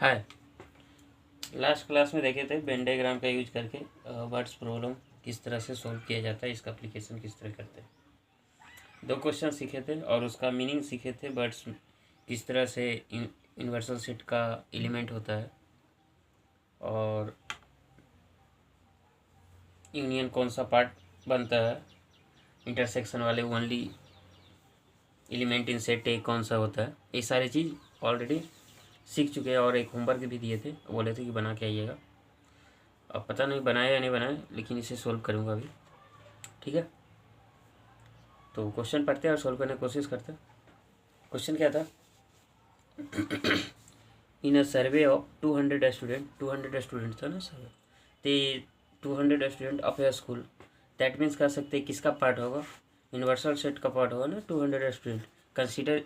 हाय, last class में देखे थे वेन डायग्राम का यूज करके वर्ड्स प्रॉब्लम किस तरह से सॉल्व किया जाता है, इसका एप्लीकेशन किस तरह करते हैं। 2 क्वेश्चन सीखे थे और उसका मीनिंग सीखे थे। वर्ड्स किस तरह से यूनिवर्सल सेट का एलिमेंट होता है और यूनियन कौन सा पार्ट बनता है, इंटरसेक्शन वाले ओनली एलिमेंट इन सेट ए कौन सा होता है, ये सारी चीज़ ऑलरेडी सीख चुके हैं। और एक होमवर्क भी दिए थे, बोले थे कि बना के आइएगा। अब पता नहीं बनाया या नहीं बनाया, लेकिन इसे सोल्व करूँगा अभी। ठीक है, तो क्वेश्चन पढ़ते हैं और सोल्व करने की कोशिश करते हैं। क्वेश्चन क्या था? इन अ सर्वे ऑफ 200 स्टूडेंट था ना सर्वे, तो 200 student of A school, that means कह सकते हैं किसका पार्ट होगा, यूनिवर्सल सेट का पार्ट होगा ना। 200 स्टूडेंट कंसिडर,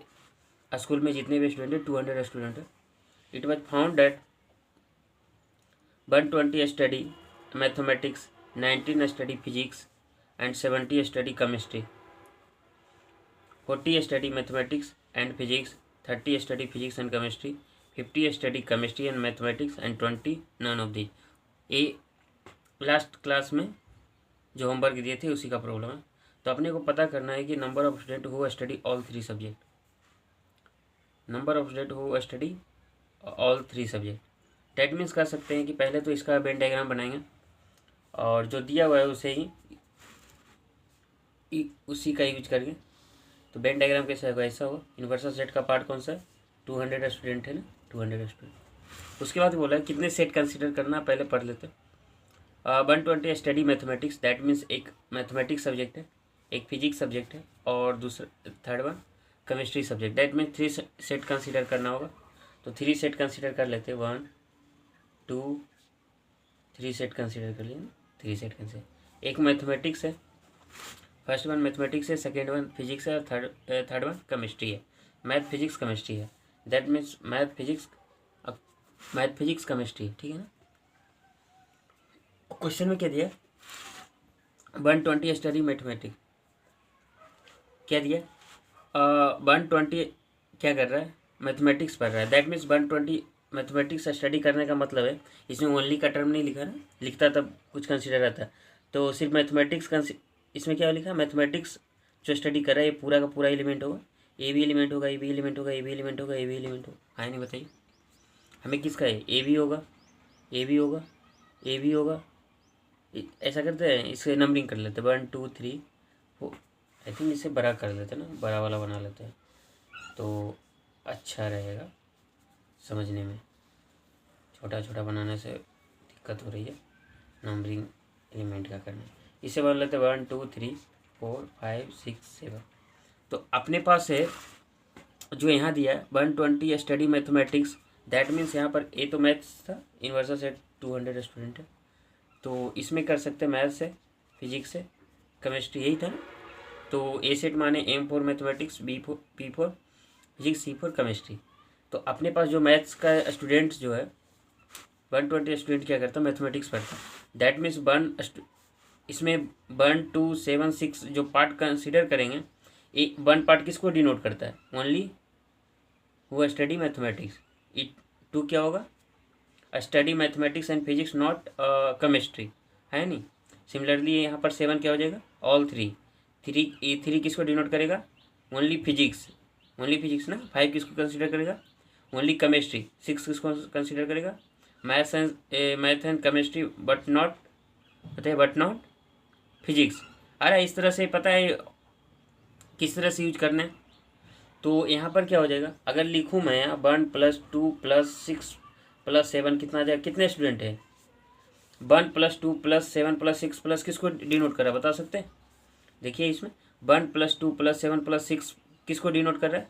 स्कूल में जितने भी स्टूडेंट है 200 स्टूडेंट है। It was found that 120 study mathematics, 19 study physics and 70 study chemistry, 40 study mathematics and physics, 30 study physics and chemistry, 50 study chemistry and mathematics and 20 none of the. ये last class में जो homework दिए थे उसी का problem है। तो अपने को पता करना है कि number of student who study all 3 subject, number of student who study all 3 subject. That means कर सकते हैं कि पहले तो इसका वेन डायग्राम बनाएंगे और जो दिया हुआ है उसे ही उसी का यूज करेंगे। तो वेन डायग्राम कैसा होगा, ऐसा होगा। यूनिवर्सल सेट का पार्ट कौन सा है, 200 स्टूडेंट है ना, 200 स्टूडेंट। उसके बाद बोला है कितने सेट कंसिडर करना, पहले पढ़ लेते हैं। 120 स्टडी मैथमेटिक्स, दैट मीन्स एक मैथमेटिक्स सब्जेक्ट है, एक फिजिक्स सब्जेक्ट है और दूसरा third one chemistry subject. That means 3 set consider करना होगा। तो 3 सेट कंसिडर कर लेते हैं, 1 2 3 सेट कंसिडर कर लिए, 3 सेट कंसिडर। एक मैथमेटिक्स है, फर्स्ट वन मैथमेटिक्स है, सेकेंड वन फिजिक्स है और थर्ड वन केमिस्ट्री है। मैथ फिजिक्स केमिस्ट्री है, that means math physics chemistry, ठीक है ना। क्वेश्चन में क्या दिया, 120 स्टडी मैथमेटिक्स, क्या दिया 120 क्या कर रहा है, मैथमेटिक्स पढ़ रहा है। दैट मीन्स 120 मैथमेटिक्स स्टडी करने का मतलब है, इसमें ओनली का टर्म नहीं लिखा ना, लिखता तब कुछ कंसिडर रहता है। तो सिर्फ मैथमेटिक्स इसमें क्या लिखा, मैथमेटिक्स जो स्टडी कर रहा है ये पूरा का पूरा एलिमेंट होगा, ए भी एलिमेंट होगा, ए भी एलिमेंट होगा, ए भी एलिमेंट होगा, ए भी एलिमेंट होगा। हाँ नहीं बताइए हमें किसका है, ए भी होगा, ए भी होगा, ए भी होगा। ऐसा करते हैं, इसे नंबरिंग कर लेते हैं 1 2 3 4। आई थिंक इसे बड़ा कर लेते हैं ना, बड़ा वाला बना लेते हैं तो अच्छा रहेगा समझने में। छोटा छोटा बनाने से दिक्कत हो रही है नंबरिंग एलिमेंट का करना। इसे बना लेते 1 2 3 4 5 6 7। तो अपने पास है जो यहाँ दिया है 120 स्टडी मैथमेटिक्स, दैट मीन्स यहाँ पर ए तो मैथ्स था, यूनिवर्सल सेट 200 स्टूडेंट है, तो इसमें कर सकते हैं मैथ्स है, फिजिक्स है, केमिस्ट्री, यही था ना। तो ए सेट माने M for mathematics, B for physics, C for chemistry. तो अपने पास जो मैथ्स का स्टूडेंट जो है 120 स्टूडेंट क्या करता है, मैथमेटिक्स पढ़ता है। दैट मीन्स इसमें 1 2 7 6 जो पार्ट कंसिडर करेंगे, एक 1 पार्ट किसको डिनोट करता है, ओनली वो स्टडी मैथमेटिक्स। 2 क्या होगा, study mathematics and physics not chemistry, है नहीं। सिमिलरली यहाँ पर 7 क्या हो जाएगा, ऑल 3 3 किसको डिनोट करेगा, ओनली फिजिक्स ना। 5 किसको कंसिडर करेगा, ओनली केमिस्ट्री। 6 किसको कंसिडर करेगा, math and chemistry but not physics. अरे इस तरह से पता है किस तरह से यूज करना है। तो यहाँ पर क्या हो जाएगा, अगर लिखूँ मैं 1 + 2 + 6 + 7 कितना आ जाएगा, कितने स्टूडेंट है, 1 + 2 + 7 + 6 प्लस किसको डिनोट कर रहा है बता सकते हैं। देखिए इसमें 1 + 2 + 7 + 6 किसको डिनोट कर रहा है,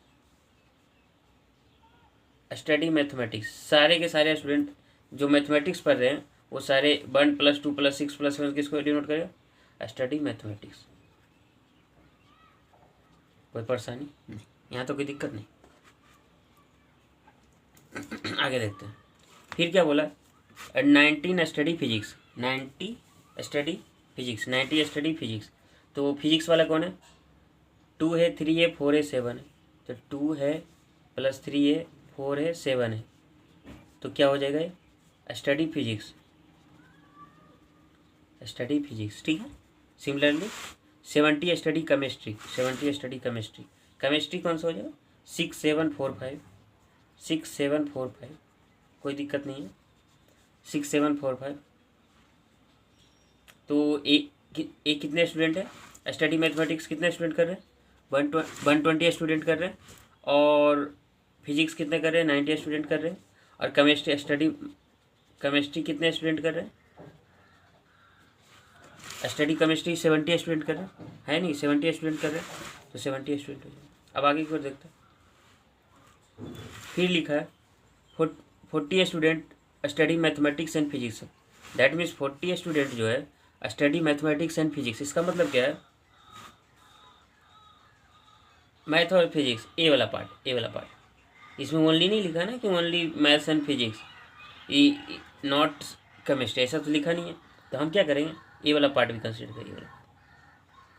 स्टडी मैथमेटिक्स। सारे के सारे स्टूडेंट जो मैथमेटिक्स पढ़ रहे हैं वो सारे 1 + 2 + 6 + 7 किसको डिनोट करेगा, स्टडी मैथमेटिक्स। कोई परेशानी नहीं, यहाँ तो कोई दिक्कत नहीं। आगे देखते हैं फिर क्या बोला, 19 स्टडी फिजिक्स, 90 स्टडी फिजिक्स। तो फिजिक्स वाला कौन है, 2 है, 3 है, 4 है, 7 है। तो 2 है + 3 है, 4 है, 7 है। तो क्या हो जाएगा ये, स्टडी फिजिक्स, स्टडी फिजिक्स, ठीक है। Similarly 70 study chemistry, 70 study chemistry, chemistry कौन सा हो जाएगा, 6745, 6745, कोई दिक्कत नहीं है, 6745। तो एक कितने स्टूडेंट है, स्टडी मैथमेटिक्स कितने स्टूडेंट कर रहे हैं, 120 स्टूडेंट कर रहे हैं, और फिजिक्स कितने कर रहे हैं, 90 स्टूडेंट कर रहे हैं, और केमिस्ट्री कितने स्टूडेंट कर रहे हैं, स्टडी केमिस्ट्री 70 स्टूडेंट कर रहे हैं, है नहीं, 70 स्टूडेंट कर रहे हैं, तो 70 स्टूडेंट हो जाए। अब आगे की ओर देखते हैं, फिर लिखा है 40 student study mathematics and physics, that means 40 student जो है स्टडी मैथमेटिक्स एंड फिजिक्स। इसका मतलब क्या है, मैथ और फिजिक्स, ए वाला पार्ट, इसमें ओनली नहीं लिखा ना कि only maths and physics, not chemistry, ऐसा तो लिखा नहीं है। तो हम क्या करेंगे, ए वाला पार्ट भी कंसिडर करिए,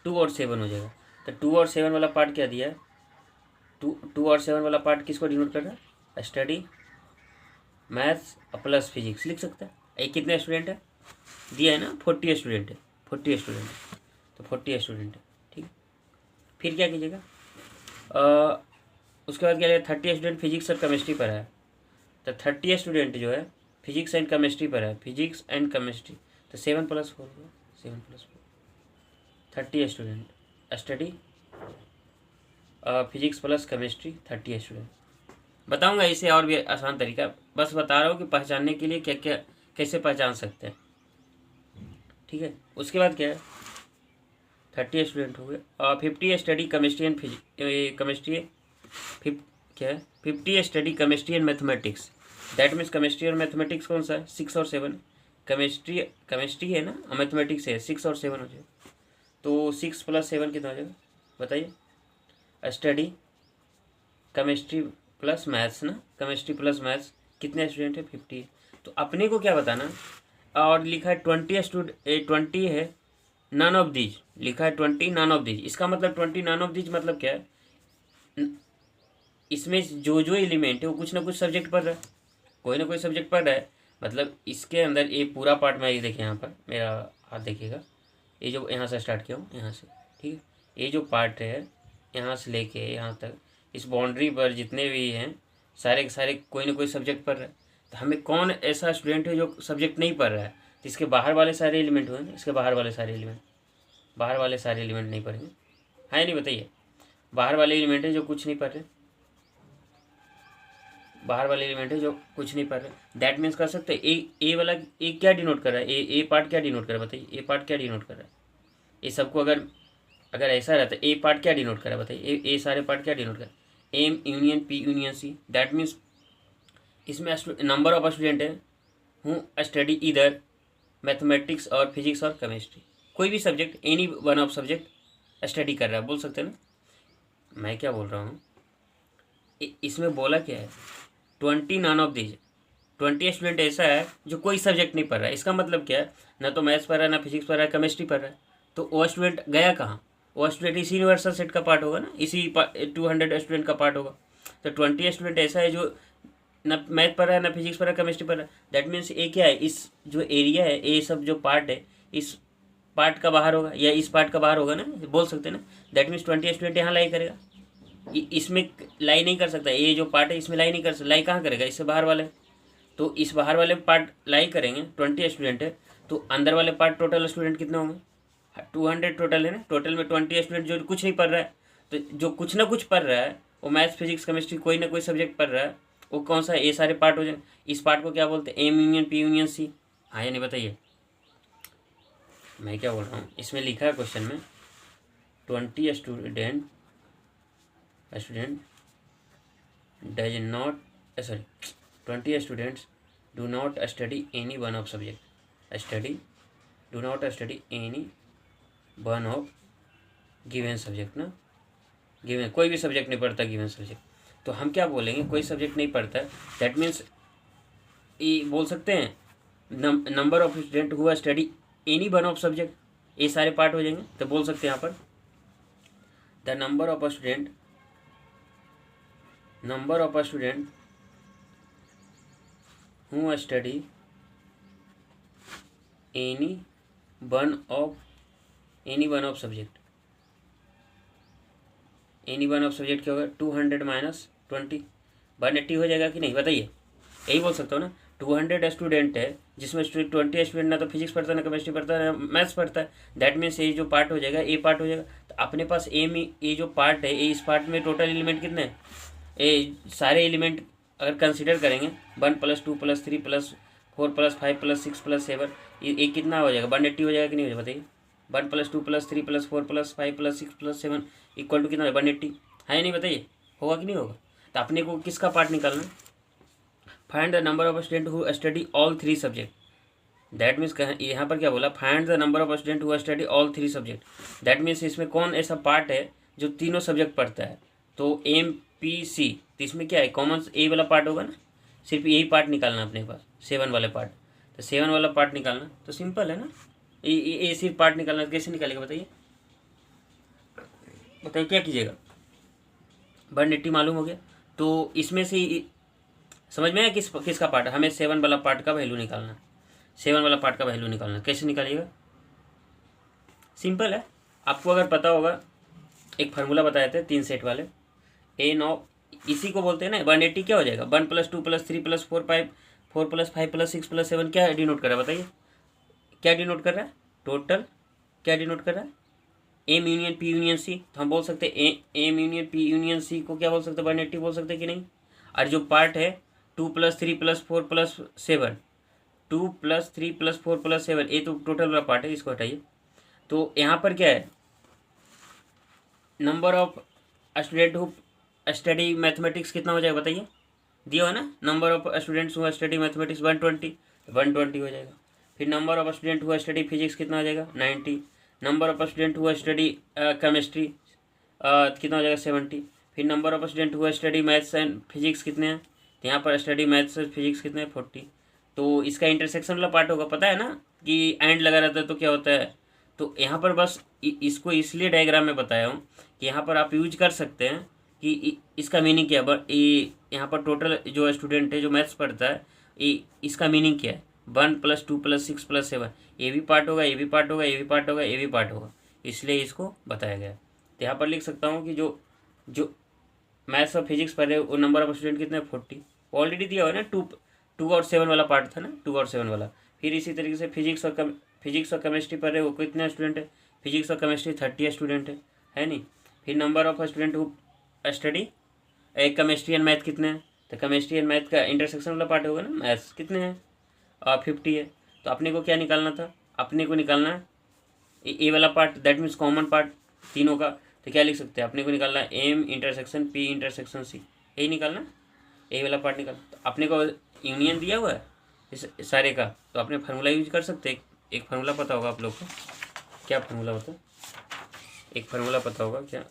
2 और 7 हो जाएगा। तो 2 और 7 वाला पार्ट क्या दिया है, 2 और 7 वाला पार्ट किसको डिनोट कर रहा है, स्टडी मैथ्स प्लस फिजिक्स लिख सकता है। एक कितने स्टूडेंट है दिया है ना, 40 स्टूडेंट है, 40 स्टूडेंट है, तो 40 स्टूडेंट है, ठीक है। फिर क्या कीजिएगा, उसके बाद क्या लगेगा, 30 स्टूडेंट फिजिक्स और केमिस्ट्री पर है, तो 30 स्टूडेंट जो है फिजिक्स एंड केमिस्ट्री पर है, फिजिक्स एंड केमिस्ट्री, तो 7 + 4 होगा, 7 + 4, 30 student study physics plus chemistry, 30 student. बताऊंगा इसे और भी आसान तरीका, बस बता रहा हूँ कि पहचानने के लिए क्या क्या कैसे पहचान सकते हैं, ठीक है। उसके बाद क्या है, 30 स्टूडेंट हो गए, और 50 स्टडी केमिस्ट्री एंड केमिस्ट्री, क्या है 50 study chemistry and mathematics, that means chemistry और मैथमेटिक्स कौन सा है, 6 और 7, केमिस्ट्री है ना, मैथमेटिक्स है, 6 और 7 हो जाए, तो 6 + 7 कितना हो जाएगा बताइए, स्टडी केमिस्ट्री प्लस मैथ्स ना, केमिस्ट्री प्लस मैथ्स, कितने स्टूडेंट है, 50। तो अपने को क्या बताना, और लिखा है 20 है, नन ऑफ दीज, लिखा है 20 नन ऑफ दीज, इसका मतलब 20 नन ऑफ दीज मतलब क्या है, इसमें जो एलिमेंट है वो कुछ ना कुछ सब्जेक्ट पढ़ रहा है, कोई ना कोई सब्जेक्ट पढ़ रहा है, मतलब इसके अंदर ये पूरा पार्ट में, ये देखिए यहाँ पर मेरा हाथ देखिएगा, ये जो यहाँ से स्टार्ट किया हूँ यहाँ से, ठीक है, ये जो पार्ट है यहाँ से लेके यहाँ तक, इस बाउंड्री पर जितने भी हैं सारे के सारे कोई ना कोई सब्जेक्ट पढ़ रहा है। तो हमें कौन ऐसा स्टूडेंट है जो सब्जेक्ट नहीं पढ़ रहा है, तो इसके बाहर वाले सारे एलिमेंट हुए ना, इसके बाहर वाले सारे एलिमेंट नहीं पढ़ेंगे, है नहीं, बताइए, बाहर वाले एलिमेंट है जो कुछ नहीं पढ़ रहे, बाहर वाले एलिमेंट है जो कुछ नहीं पढ़ रहे, दैट मीन्स कर सकते हैं ए वाला, ए क्या डिनोट कर रहा है, ए पार्ट क्या डिनोट कर रहा है बताइए, ए पार्ट क्या डिनोट कर रहा है, ये सबको अगर ऐसा रहता है, ए पार्ट क्या डिनोट कर रहा है बताइए, ए सारे पार्ट क्या डिनोट कर रहा है, M union P union C, that means इसमें नंबर ऑफ स्टूडेंट है हूँ स्टडी इधर मैथमेटिक्स और फिजिक्स और केमिस्ट्री, कोई भी subject, any one of subject study कर रहा है, बोल सकते हैं ना। मैं क्या बोल रहा हूँ, इसमें बोला क्या है, 20 नन ऑफ दीज, 20 स्टूडेंट ऐसा है जो कोई सब्जेक्ट नहीं पढ़ रहा है, इसका मतलब क्या है, ना तो मैथ्स पढ़ रहा है, ना फिजिक्स पढ़ रहा है, केमिस्ट्री पढ़ रहा है, तो वो स्टूडेंट गया कहाँ, वो स्टूडेंट इसी यूनिवर्सल सेट का पार्ट होगा ना, इसी 200 स्टूडेंट का पार्ट होगा। तो 20 स्टूडेंट ऐसा है जो ना मैथ पढ़ रहा है, ना फिजिक्स पढ़ रहा है, केमिस्ट्री पढ़ रहा है, दैट मीन्स ये क्या है, इस जो एरिया है, ये सब जो पार्ट है, इस पार्ट का बाहर होगा या इस पार्ट का बाहर होगा ना, बोल सकते हैं ना, दैट मीन्स 20 स्टूडेंट यहाँ लाई करेगा, इसमें लाई नहीं कर सकता, ये जो पार्ट है इसमें लाई नहीं कर सकता, लाई कहाँ करेगा, इससे बाहर वाले, तो इस बाहर वाले पार्ट लाई करेंगे, 20 स्टूडेंट है, तो अंदर वाले पार्ट टोटल स्टूडेंट कितने होंगे, 200 टोटल है ना, टोटल में 20 स्टूडेंट जो कुछ नहीं पढ़ रहा है, तो जो कुछ ना कुछ पढ़ रहा है वो मैथ्स फिजिक्स केमिस्ट्री कोई ना कोई सब्जेक्ट पढ़ रहा है, वो कौन सा, ये सारे पार्ट हो जाए, इस पार्ट को क्या बोलते हैं, M union P union C, हाँ या नहीं बताइए, मैं क्या बोल रहा हूँ, इसमें लिखा है क्वेश्चन में 20 student does not, sorry 20 students do not study any one of subject, do not study any one of given subject ना, गिवन कोई भी सब्जेक्ट नहीं पढ़ता गिवन सब्जेक्ट, तो हम क्या बोलेंगे, कोई सब्जेक्ट नहीं पढ़ता, दैट मीन्स ये बोल सकते हैं नंबर ऑफ स्टूडेंट हुआ study any one of subject, ये सारे पार्ट हो जाएंगे, तो बोल सकते हैं यहाँ पर the number of student who study any one of subject, any one of subject क्या होगा, 200 माइनस 20, 180 हो जाएगा कि नहीं, बताइए। यही बोल सकता हूँ ना, 200 स्टूडेंट है जिसमें 20 स्टूडेंट ना तो फिजिक्स पढ़ता है, ना केमिस्ट्री पढ़ता है, ना मैथ्स पढ़ता है। दैट मीन्स ये जो पार्ट हो जाएगा, ए पार्ट हो जाएगा। तो अपने पास ये जो पार्ट है, इस पार्ट में टोटल एलिमेंट कितने हैं, ये सारे एलिमेंट अगर कंसिडर करेंगे 1 + 2 + 3 + 4 + 5 + 6 + 7, ये कितना हो जाएगा, 180 हो जाएगा कि नहीं हो जाएगा, बताइए। 1 + 2 + 3 + 4 + 5 + 6 + 7 इक्वल टू कितना है, 180 है, नहीं बताइए, होगा कि नहीं होगा। तो अपने को किसका पार्ट निकालना है, find the number of student who study all 3 subject. That means यहाँ पर क्या बोला, find the number of student who study all 3 subject. That means इसमें कौन ऐसा पार्ट है जो तीनों सब्जेक्ट पढ़ता है। तो MPC, तो इसमें क्या है, कॉमन ए वाला पार्ट होगा ना, सिर्फ यही पार्ट निकालना अपने पास, 7 वाले पार्ट। तो 7 वाला पार्ट निकालना तो सिंपल है ना, ये सिर्फ पार्ट निकालना, कैसे निकालेगा बताइए, बताइए क्या कीजिएगा। 180 मालूम हो गया, तो इसमें से समझ में आया किसका पार्ट है, हमें 7 वाला पार्ट का वैल्यू निकालना, 7 वाला पार्ट का वैल्यू निकालना। कैसे निकालिएगा, सिंपल है। आपको अगर पता होगा, एक फार्मूला बताए थे 3 सेट वाले, A9, इसी को बोलते हैं ना, 180 क्या हो जाएगा, 1 + 2 + 3 + 4 5 4 + 5 + 6 + 7 क्या डिनोट कर रहा है, बताइए क्या डिनोट कर रहा है, टोटल क्या डिनोट कर रहा है, M union P union C. तो हम बोल सकते हैं M union P union C को क्या बोल सकते हैं, 180 बोल सकते हैं कि नहीं। और जो पार्ट है 2 + 3 + 4 + 7, 2 + 3 + 4 + 7, ये तो टोटल वाला पार्ट है, इसको हटाइए। तो यहाँ पर क्या है, number of student who study mathematics कितना हो जाएगा बताइए, दिया हो ना, number of students who study mathematics 120, 120 हो जाएगा। फिर number of student who study physics कितना हो जाएगा, 90। Number of student who study chemistry कितना हो जाएगा, 70। फिर number of student who study maths and physics कितने हैं, तो यहाँ पर स्टडी मैथ्स एंड फिजिक्स कितने हैं, 40। तो इसका इंटरसेक्शन वाला पार्ट होगा, पता है ना कि एंड लगा रहता है तो क्या होता है। तो यहाँ पर बस इसको इसलिए डायग्राम में बताया हूँ कि यहाँ पर आप यूज कर सकते हैं कि इसका मीनिंग क्या है। बट यहाँ पर टोटल जो स्टूडेंट है जो मैथ्स पढ़ता है, इसका मीनिंग क्या है, 1 + 2 + 6 + 7, ये भी पार्ट होगा, ये भी पार्ट होगा, ये भी पार्ट होगा, ये भी पार्ट होगा, इसलिए इसको बताया गया है। तो यहाँ पर लिख सकता हूँ कि जो जो मैथ्स और फिजिक्स पढ़ रहे वो नंबर ऑफ स्टूडेंट कितने, 40 ऑलरेडी दिया हुआ है ना, 2 और 7 वाला पार्ट था ना, 2 और 7 वाला। फिर इसी तरीके से फिजिक्स और केमिस्ट्री पढ़ रहे वो कितने स्टूडेंट है, फिजिक्स और केमिस्ट्री 30 स्टूडेंट है नहीं। फिर number of student who study chemistry and math कितने हैं, तो केमिस्ट्री एंड मैथ का इंटरसेक्शन वाला पार्ट होगा ना, मैथ्स कितने हैं, 50 है। तो अपने को क्या निकालना था, अपने को निकालना है ए वाला part, that means common part तीनों का। तो क्या लिख सकते हैं, अपने को निकालना है M × P × C, यही निकालना, ए वाला पार्ट निकालना। तो अपने को यूनियन दिया हुआ है इस सारे का, तो अपने फार्मूला यूज कर सकते हैं। एक फार्मूला पता होगा आप लोग को, क्या फार्मूला होता है, एक फार्मूला पता होगा क्या,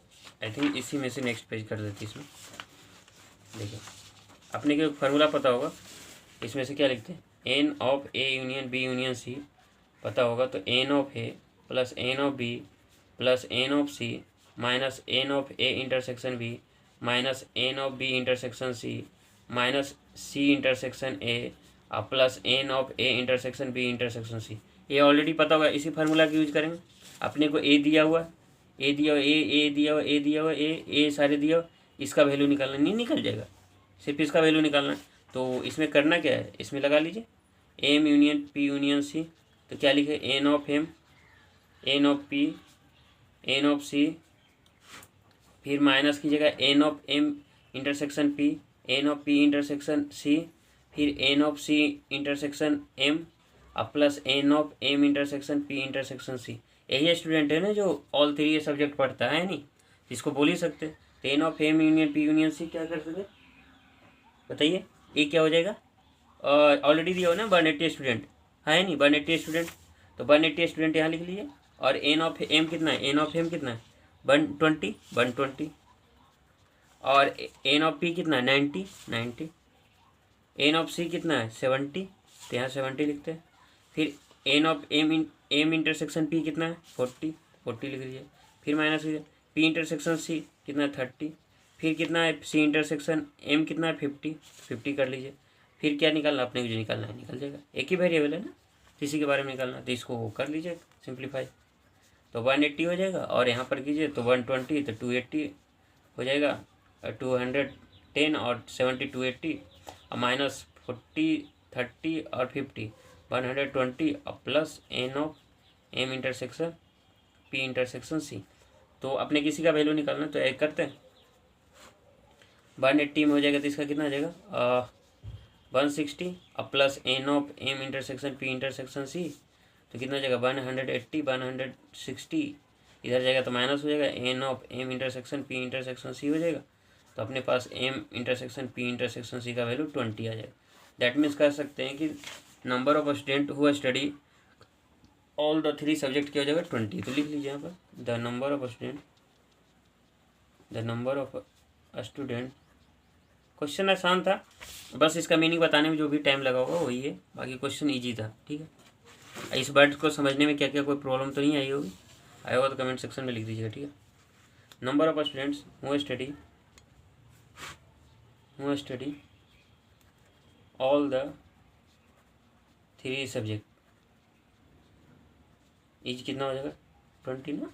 आई थिंक इसी में से नेक्स्ट पेज कर देती इसमें, देखिए अपने को फार्मूला पता होगा, इसमें से क्या लिखते हैं, N of A union B union C पता होगा, तो N of A + N of B + N of C minus N of A intersection B minus N of B intersection C minus C intersection A plus N of A intersection B intersection C, ये already पता होगा, इसी formula का use करेंगे। अपने को A दिया हुआ, A दिया हुआ, A दिया हुआ, A दिया हुआ, A सारे दिया हुआ, इसका वैल्यू निकालना, नहीं निकल जाएगा, सिर्फ इसका वैल्यू निकालना है। तो इसमें करना क्या है, इसमें लगा लीजिए M union P union C, तो क्या लिखे, N of M N of P N of C, फिर माइनस कीजिएगा N of M intersection P N of P intersection C, फिर N of C intersection M plus N of M intersection P intersection C। यही student है ना जो all 3 ये subject पढ़ता है नहीं, इसको बोल ही सकते। तो N of M union P union C क्या कर सकते, बताइए ये क्या हो जाएगा, ऑलरेडी दिया हो ना 180 स्टूडेंट है नहीं, 180 स्टूडेंट, तो 180 स्टूडेंट यहाँ लिख लीजिए। और N ऑफ M कितना है, N ऑफ M कितना है, 120, और N ऑफ P कितना है, 90, N ऑफ C कितना है, 70, तो यहाँ 70 लिखते हैं। फिर N of M intersection P कितना है, 40 लिख लीजिए। फिर माइनस कीजिए P इंटरसेक्शन C कितना है, 30, फिर कितना है C इंटरसेक्शन M कितना है, 50 कर लीजिए। फिर क्या निकालना, अपने को जो निकालना है निकल जाएगा, एक ही वेरिएबल है ना, तो इसी के बारे में निकालना, तो इसको वो कर लीजिए सिंप्लीफाई, तो 180 हो जाएगा, और यहाँ पर कीजिए तो 120, तो 280 हो जाएगा, 210 और 70 280, और माइनस 40 30 और 50 120, और plus n of M intersection P intersection C. तो अपने किसी का वैल्यू निकालना, तो एक करते हैं, 180 में हो जाएगा, तो इसका कितना आ जाएगा 160, और plus n of M intersection P intersection C, तो कितना हो जाएगा 180 160, इधर जाएगा तो माइनस हो जाएगा, N of M intersection P intersection C हो जाएगा, तो अपने पास M intersection P intersection C का वैल्यू 20 आ जाएगा। दैट मीन्स कह सकते हैं कि नंबर ऑफ स्टूडेंट हुआ स्टडी ऑल द 3 सब्जेक्ट क्या हो जाएगा 20। तो लिख लीजिए यहाँ पर the number of student. Question आसान था, बस इसका मीनिंग बताने में जो भी टाइम लगा होगा वही है, बाकी क्वेश्चन इजी था। ठीक है, इस वर्ड को समझने में क्या क्या कोई प्रॉब्लम तो नहीं आई होगी, आया होगा तो कमेंट सेक्शन में लिख दीजिएगा। ठीक है, number of students who study all the 3 subject is कितना हो जाएगा 20 ना।